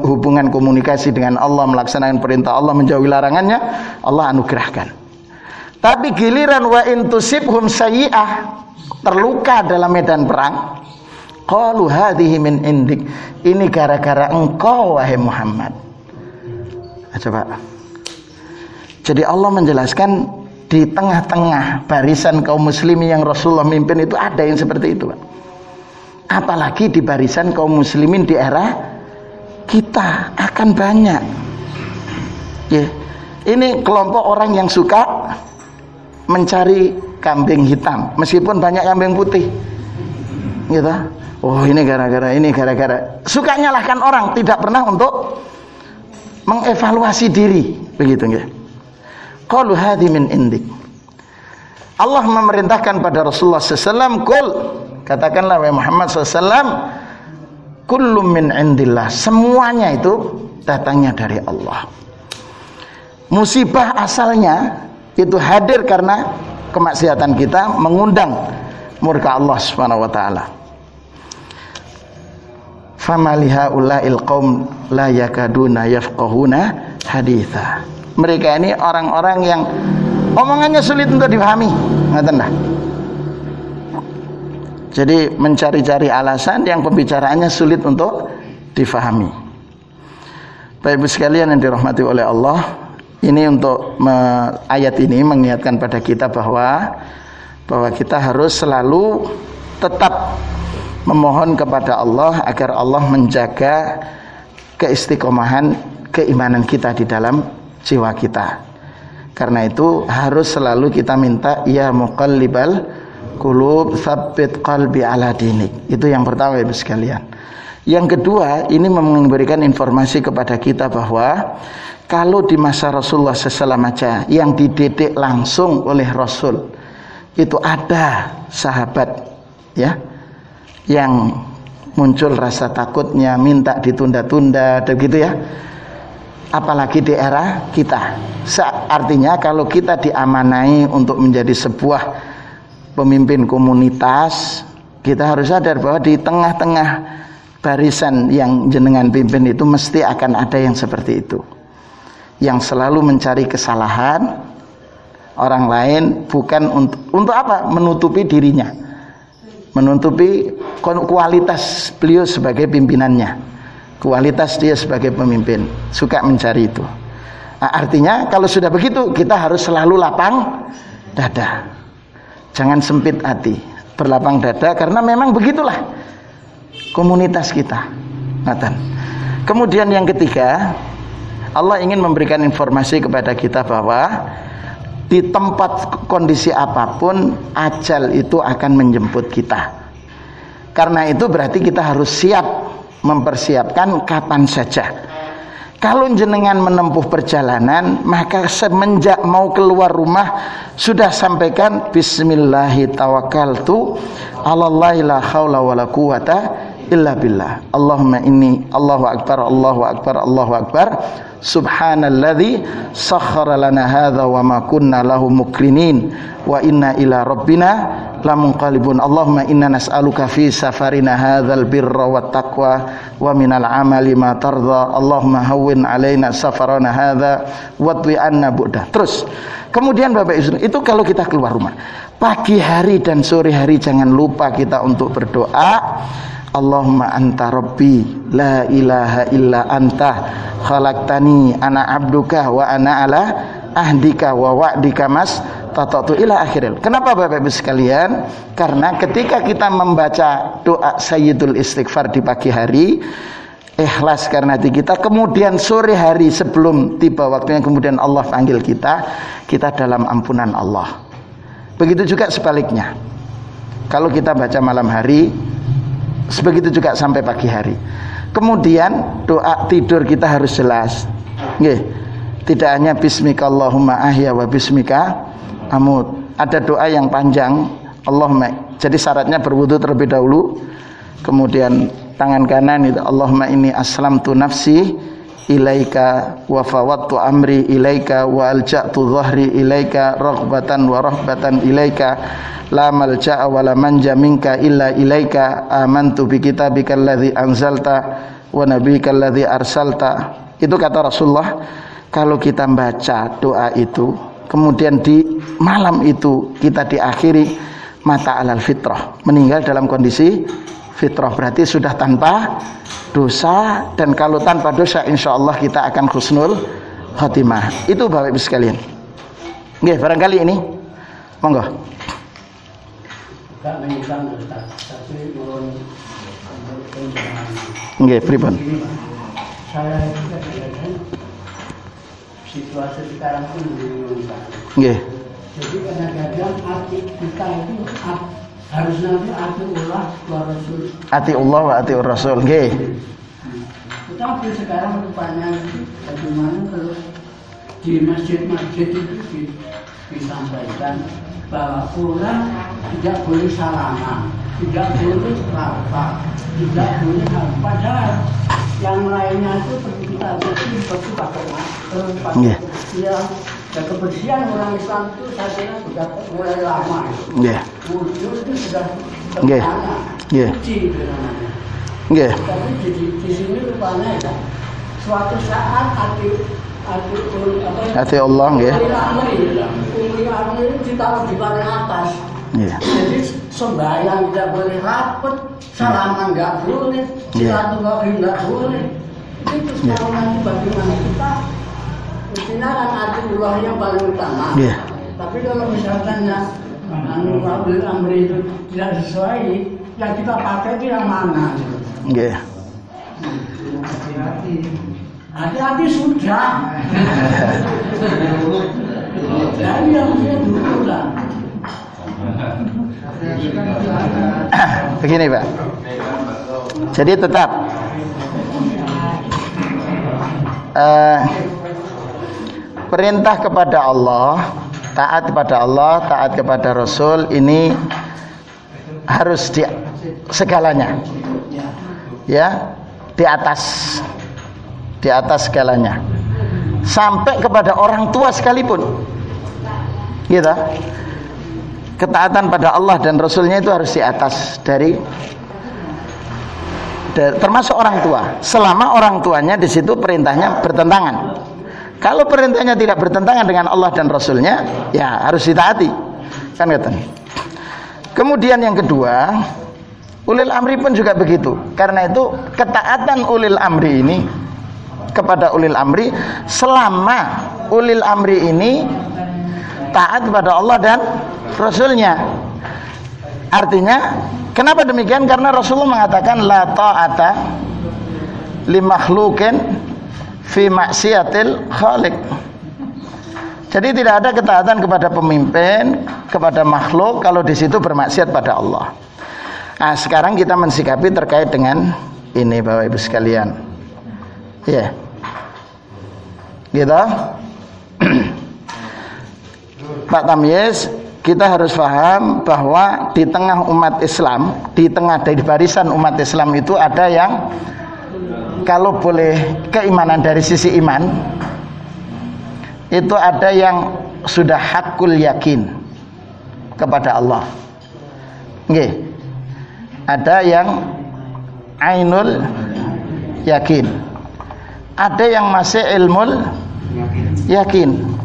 hubungan komunikasi dengan Allah, melaksanakan perintah Allah, menjauhi larangannya, Allah anugerahkan. Tapi giliran wa in tusibhum sayyi'ah, terluka dalam medan perang, qalu hadhihi min indik, ini gara-gara engkau wahai Muhammad. Coba. Jadi Allah menjelaskan di tengah-tengah barisan kaum muslimin yang Rasulullah mimpin itu ada yang seperti itu, Pak. Apalagi di barisan kaum muslimin di era kita akan banyak. Ini kelompok orang yang suka mencari kambing hitam, meskipun banyak kambing putih. Gitu. Ini gara-gara. Suka nyalahkan orang, tidak pernah untuk mengevaluasi diri, begitu nggih. Qalu hadhi min indik. Allah memerintahkan pada Rasulullah SAW, qul, katakanlah wahai Muhammad SAW, kullum min indillah, semuanya itu datangnya dari Allah. Musibah asalnya itu hadir karena kemaksiatan kita, mengundang murka Allah Subhanahu wa taala. Famaliha ulail qaum la yakaduna yafqahuna haditha. Mereka ini orang-orang yang omongannya sulit untuk dipahami, ngoten dah. Jadi mencari-cari alasan yang pembicaraannya sulit untuk difahami. Bapak Ibu sekalian yang dirahmati oleh Allah, ini untuk ayat ini mengingatkan pada kita bahwa kita harus selalu tetap memohon kepada Allah agar Allah menjaga keistiqomahan keimanan kita di dalam jiwa kita. Karena itu harus selalu kita minta, ya muqallibal qulub tsabbit qalbi ala dinik. Itu yang pertama Ibu sekalian. Yang kedua, ini memberikan informasi kepada kita bahwa kalau di masa Rasulullah SAW aja yang dididik langsung oleh Rasul, itu ada sahabat ya yang muncul rasa takutnya, minta ditunda-tunda, begitu ya. Apalagi di era kita. Artinya kalau kita diamanai untuk menjadi sebuah pemimpin komunitas, kita harus sadar bahwa di tengah-tengah barisan yang jenengan pimpin itu mesti akan ada yang seperti itu, yang selalu mencari kesalahan orang lain, bukan untuk apa? Menutupi dirinya, menutupi kualitas beliau sebagai pimpinannya, kualitas dia sebagai pemimpin, suka mencari itu. Artinya kalau sudah begitu, kita harus selalu lapang dada, jangan sempit hati, berlapang dada, karena memang begitulah komunitas kita. Kemudian yang ketiga, Allah ingin memberikan informasi kepada kita bahwa di tempat kondisi apapun, ajal itu akan menjemput kita. Karena itu berarti kita harus siap mempersiapkan kapan saja. Kalau jenengan menempuh perjalanan, maka semenjak mau keluar rumah sudah sampaikan bismillahi tawakkaltu 'alallahi la haula wala quwata illa billah. Allahumma inni Allahu akbar, Allahu akbar, Allahu akbar. Subhanalladzi sakhkhara lana hadza wa ma kunna lahu muqrinin wa inna ila rabbina lamunqalibun. Allahumma inna nas'aluka fi safarina hadzal birra wat taqwa wa minal amali ma tardha. Allahumma hawwin alaina safarana hadza wadwi anna bu'da. Terus kemudian Bapak Ibu, itu kalau kita keluar rumah. Pagi hari dan sore hari jangan lupa kita untuk berdoa. Allahumma anta rabbi la ilaha illa anta khalaqtani ana abduka wa ana ala ahdika wa wa'dika mas tatatu ila akhiril. Kenapa Bapak Ibu sekalian? Karena ketika kita membaca doa Sayyidul Istighfar di pagi hari, ikhlas karena hati kita, kemudian sore hari sebelum tiba waktunya kemudian Allah panggil kita dalam ampunan Allah. Begitu juga sebaliknya. Kalau kita baca malam hari, begitu juga sampai pagi hari. Kemudian doa tidur kita harus jelas. Nggih. Tidak hanya bismika Allahumma ahya wa bismika amut. Ada doa yang panjang. Allahumma. Jadi syaratnya berwudu terlebih dahulu. Kemudian tangan kanan itu Allahumma inni aslamtu nafsi ilaika wa fawwadtu amri ilaika wa alja'tu dhahri ilaika raghbatan wa rahbatan ilaika la malja'a wa la manja minka illa ilaika amantu bi kitabikal ladzi anzalta wa nabiyyikal ladzi arsalta. Itu kata Rasulullah, kalau kita baca doa itu kemudian di malam itu kita diakhiri mata alal fitrah, meninggal dalam kondisi fitrah, berarti sudah tanpa dosa, dan kalau tanpa dosa insyaallah kita akan husnul khatimah. Itu Bapak Ibu sekalian. Nggih, barangkali ini monggo. Nggih, pripun? Saya situasi sekarang ini bingung. Nggih. Jadi kadang-kadang hati kita itu harus nanti atiullah wa rasul. Atiullah wa atiur rasul. Nggih. Tetapi sekarang rupanya bagaimana kalau di masjid-masjid itu disampaikan bahwa orang tidak boleh salaman, tidak boleh rapat, tidak boleh apa. Padahal yang lainnya itu seperti kita seperti pakai masker, pakai kebersihan. Dan kebersihan orang Islam itu saya kira sudah mulai lama. Wudhu itu sudah suci itu namanya. Tapi di sini rupanya ya, suatu saat hati Allah nggih. Amri ditaruh di paling atas. Jadi sembahyang tidak boleh rapet, salaman nggak boleh, silaturahim nggak boleh. Itu sekarang nanti bagaimana kita? Mestinya kan atiullah yang paling utama. Tapi kalau misalkan amri itu tidak sesuai, yang kita pakai itu yang mana? Hati-hati sudah. Dari yang punya dulu lah. Begini Pak. Jadi tetap perintah kepada Allah, taat kepada Allah, taat kepada Rasul ini harus di segalanya. Ya, di atas segalanya. Sampai kepada orang tua sekalipun. Gitu. Ketaatan pada Allah dan Rasulnya itu harus di atas dari termasuk orang tua. Selama orang tuanya di situ perintahnya bertentangan. Kalau perintahnya tidak bertentangan dengan Allah dan Rasulnya, ya harus ditaati. Kan kata. Kemudian yang kedua, ulil amri pun juga begitu. Karena itu ketaatan ulil amri ini kepada ulil amri, selama ulil amri ini taat kepada Allah dan Rasulnya. Artinya, kenapa demikian? Karena Rasulullah mengatakan la ta'ata li makhluqin fi maksiatil khaliq. Jadi tidak ada ketaatan kepada pemimpin, kepada makhluk kalau di situ bermaksiat pada Allah. Nah, sekarang kita mensikapi terkait dengan ini Bapak Ibu sekalian. Ya. Gitu. Pak Tamyiz, kita harus paham bahwa di tengah umat Islam, di tengah dari barisan umat Islam itu ada yang kalau boleh keimanan dari sisi iman itu ada yang sudah hakul yakin kepada Allah. Nggih. Ada yang ainul yakin. Ada yang masih ilmul yakin.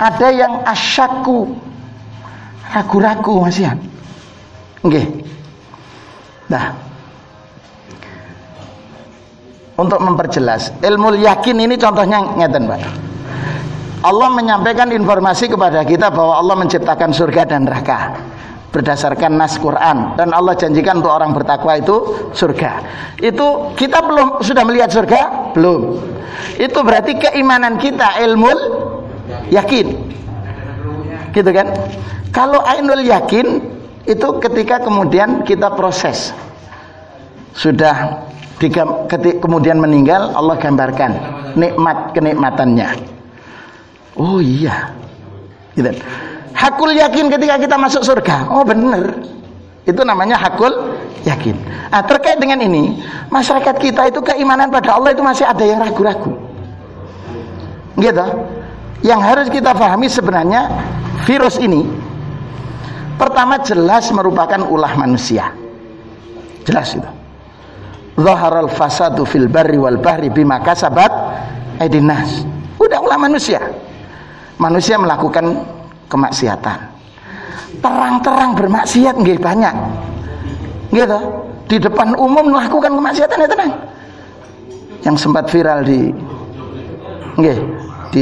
Ada yang asyaku, ragu-ragu masihan. Nggih. Nah, untuk memperjelas ilmu yakin ini contohnya ngeten, Pak. Allah menyampaikan informasi kepada kita bahwa Allah menciptakan surga dan neraka berdasarkan nas Quran, dan Allah janjikan untuk orang bertakwa itu surga. Itu kita belum sudah melihat surga? Belum. Itu berarti keimanan kita ilmu yakin. Gitu kan? Kalau ainul yakin itu ketika kemudian kita proses. Sudah kemudian meninggal, Allah gambarkan kenikmatannya. Oh iya, gitu. Hakul yakin ketika kita masuk surga. Oh benar, itu namanya hakul yakin. Nah, terkait dengan ini, masyarakat kita itu keimanan pada Allah itu masih ada yang ragu-ragu, gitu. Yang harus kita pahami sebenarnya virus ini, pertama jelas merupakan ulah manusia, jelas itu. Zaharal fasadu fil barri wal bahri bima kasabat aydin nas. Udah ulah manusia. Manusia melakukan kemaksiatan. Terang-terang bermaksiat nggih banyak. Gitu. Di depan umum melakukan kemaksiatan ya tenang. Yang sempat viral di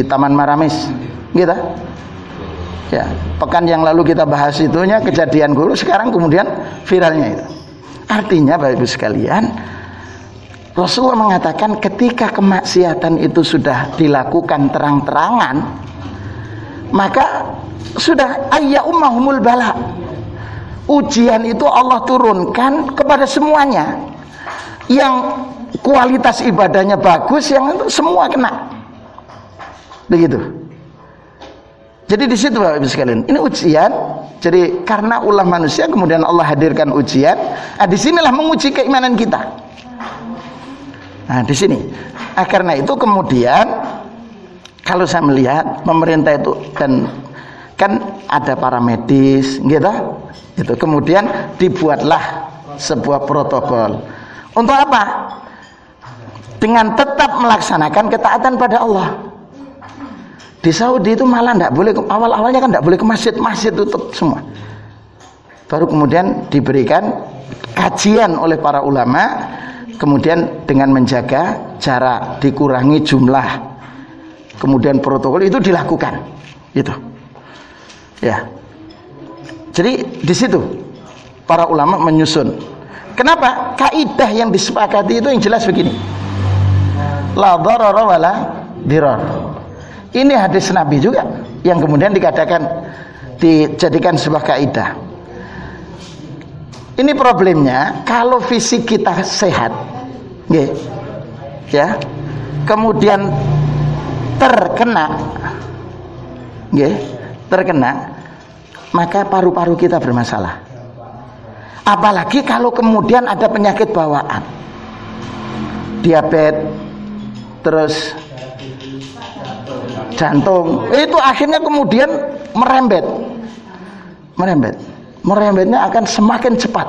Taman Maramis, gitu. Ya, pekan yang lalu kita bahas itunya kejadian dulu, sekarang kemudian viralnya itu. Artinya Bapak Ibu sekalian, Rasulullah mengatakan ketika kemaksiatan itu sudah dilakukan terang-terangan, maka sudah ayya ummahumul bala. Ujian itu Allah turunkan kepada semuanya. Yang kualitas ibadahnya bagus, yang itu semua kena. Begitu. Jadi di situ Bapak Ibu sekalian, ini ujian. Jadi karena ulah manusia kemudian Allah hadirkan ujian. Nah, disinilah menguji keimanan kita. Nah, di sini. Nah, karena itu kemudian kalau saya melihat pemerintah itu dan kan ada para medis, gitu. Itu kemudian dibuatlah sebuah protokol. Untuk apa? Dengan tetap melaksanakan ketaatan pada Allah. Di Saudi itu malah tidak boleh, awal-awalnya kan tidak boleh ke masjid, masjid tutup semua. Baru kemudian diberikan kajian oleh para ulama, kemudian dengan menjaga jarak, dikurangi jumlah, kemudian protokol itu dilakukan, gitu. Ya. Jadi di situ para ulama menyusun. Kenapa? Kaidah yang disepakati itu yang jelas begini. La dharara wala dirar. Ini hadis Nabi juga yang kemudian dijadikan sebuah kaidah. Ini problemnya kalau fisik kita sehat, ya, kemudian terkena, maka paru-paru kita bermasalah. Apalagi kalau kemudian ada penyakit bawaan, diabetes, terus jantung, itu akhirnya kemudian merembetnya akan semakin cepat.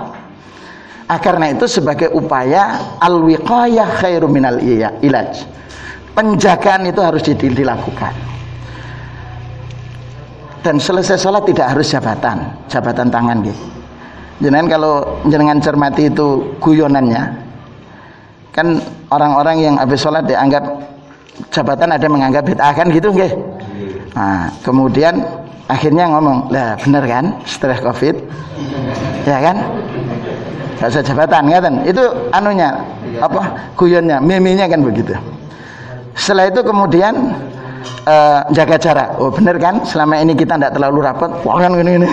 Karena itu sebagai upaya al-wiqayah khairu minal ilaj, penjagaan itu harus dilakukan. Dan selesai sholat tidak harus jabatan tangan gitu. Jangan kalau jenengan cermati itu guyonannya, kan orang-orang yang habis sholat dianggap jabatan, ada menganggap bid'ah kan gitu nggih. Nah, kemudian akhirnya ngomong, lah bener kan setelah Covid, ya kan? Gak usah jabatan kan? Itu anunya apa? Guyonnya, meme-nya kan begitu. Setelah itu kemudian jaga jarak. Oh bener kan? Selama ini kita tidak terlalu rapat. Wah kan ini.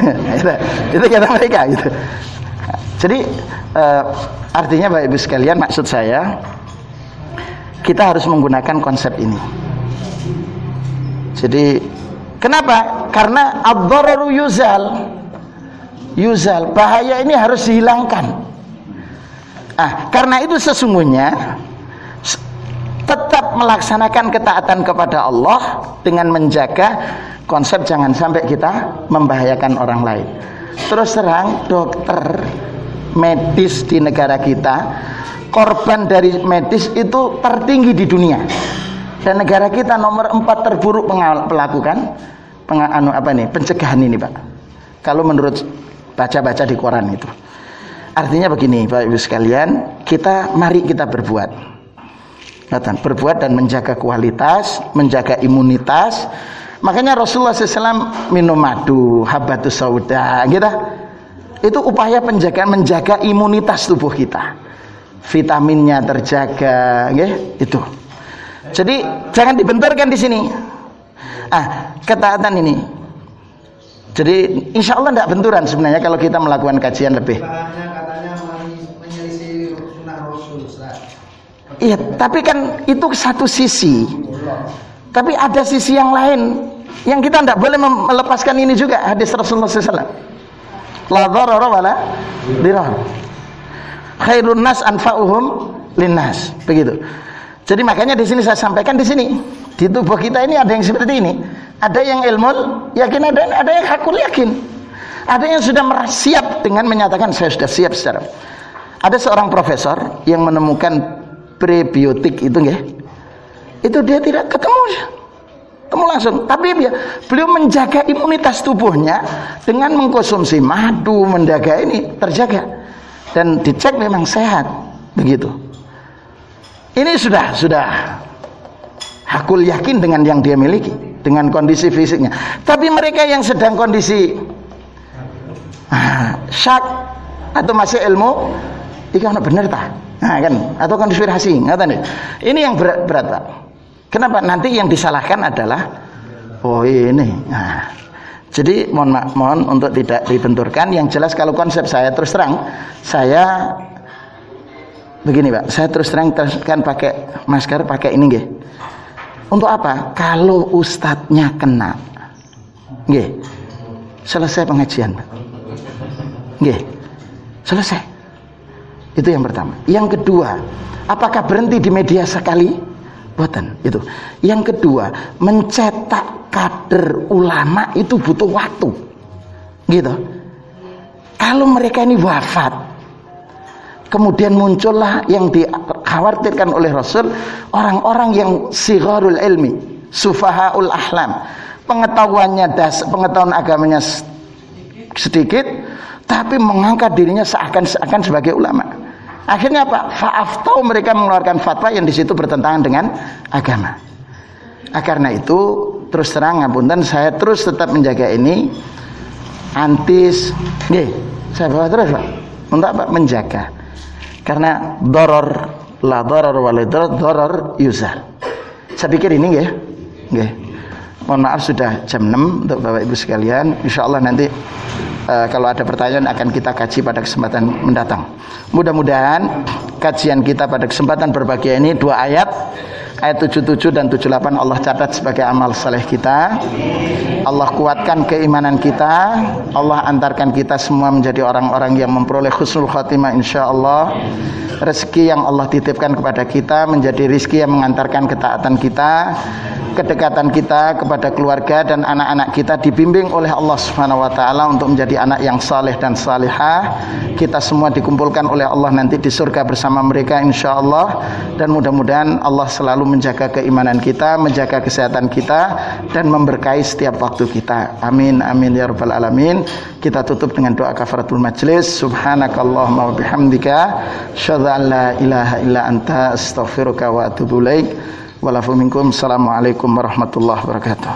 Itu kata mereka gitu. Jadi artinya Bapak Ibu sekalian, maksud saya kita harus menggunakan konsep ini. Jadi kenapa? Karena ad-dararu yuzal, bahaya ini harus dihilangkan. Karena itu sesungguhnya tetap melaksanakan ketaatan kepada Allah dengan menjaga konsep jangan sampai kita membahayakan orang lain. Terus terang, dokter medis di negara kita, korban dari medis itu tertinggi di dunia. Dan negara kita nomor 4 terburuk melakukan pencegahan ini, Pak. Kalau menurut baca-baca di koran itu. Artinya begini, Bapak Ibu sekalian, mari kita berbuat dan menjaga kualitas, menjaga imunitas. Makanya Rasulullah SAW minum madu, habatus sauda, gitu. Itu upaya penjagaan, menjaga imunitas tubuh kita, vitaminnya terjaga, itu. Jadi jangan dibenturkan di sini. Ketaatan ini. Jadi insya Allah tidak benturan sebenarnya kalau kita melakukan kajian lebih. Katanya menyelisih sunnah Rasul. Iya, tapi kan itu satu sisi. Tapi ada sisi yang lain yang kita tidak boleh melepaskan ini juga, hadis Rasulullah SAW. La dharara wala dirar. Khairun nas anfa'uhum linnas. Begitu. Jadi makanya di sini saya sampaikan di sini, di tubuh kita ini ada yang seperti ini. Ada yang ilmu yakin, ada yang hakul yakin. Ada yang sudah siap dengan menyatakan saya sudah siap secara. Ada seorang profesor yang menemukan prebiotik itu, itu dia tidak ketemu langsung, tapi beliau menjaga imunitas tubuhnya dengan mengkonsumsi madu, menjaga ini terjaga dan dicek memang sehat, begitu. Ini sudah hakul yakin dengan yang dia miliki, dengan kondisi fisiknya. Tapi mereka yang sedang kondisi syak atau masih ilmu, itu benar tak? Kan? Atau konspirasi, ini yang berat, Pak. Kenapa? Nanti yang disalahkan adalah ini. Jadi mohon untuk tidak dibenturkan. Yang jelas kalau konsep saya terus terang, saya begini, Pak. Saya terus terang kan pakai masker, pakai ini, Untuk apa? Kalau ustadznya kena, selesai pengajian, Pak. Selesai. Itu yang pertama. Yang kedua, apakah berhenti di media sekali? Buatan itu. Yang kedua, mencetak kader ulama itu butuh waktu, gitu. Kalau mereka ini wafat, kemudian muncullah yang dikhawatirkan oleh Rasul, orang-orang yang sigharul ilmi, sufahaul ahlam, pengetahuan agamanya sedikit, tapi mengangkat dirinya seakan-akan sebagai ulama. Akhirnya apa? Fa'aftau, mereka mengeluarkan fatwa yang di situ bertentangan dengan agama. Karena itu terus terang ngapunten, saya terus tetap menjaga ini antis. Saya bawa terus, Pak. Untuk apa? Menjaga. Karena la darar wala darar yuzal. Saya pikir ini mohon maaf sudah jam 6 untuk Bapak Ibu sekalian. Insyaallah nanti kalau ada pertanyaan akan kita kaji pada kesempatan mendatang. Mudah-mudahan kajian kita pada kesempatan berbahagia ini 2 ayat 77 dan 78 Allah catat sebagai amal saleh kita. Allah kuatkan keimanan kita. Allah antarkan kita semua menjadi orang-orang yang memperoleh husnul khatimah insyaallah. Rezeki yang Allah titipkan kepada kita menjadi rezeki yang mengantarkan ketaatan kita, kedekatan kita kepada keluarga dan anak-anak kita dibimbing oleh Allah Subhanahu wa taala untuk menjadi anak yang saleh dan salihah. Kita semua dikumpulkan oleh Allah nanti di surga bersama mereka insyaallah, dan mudah-mudahan Allah selalu menjaga keimanan kita, menjaga kesehatan kita dan memberkahi setiap waktu kita. Amin amin ya rabbal alamin. Kita tutup dengan doa kafaratul majlis. Subhanakallahumma wa bihamdika asyhadu an la ilaha illa anta astaghfiruka wa atubu ilaik. Walafu minkum. Assalamualaikum warahmatullahi wabarakatuh.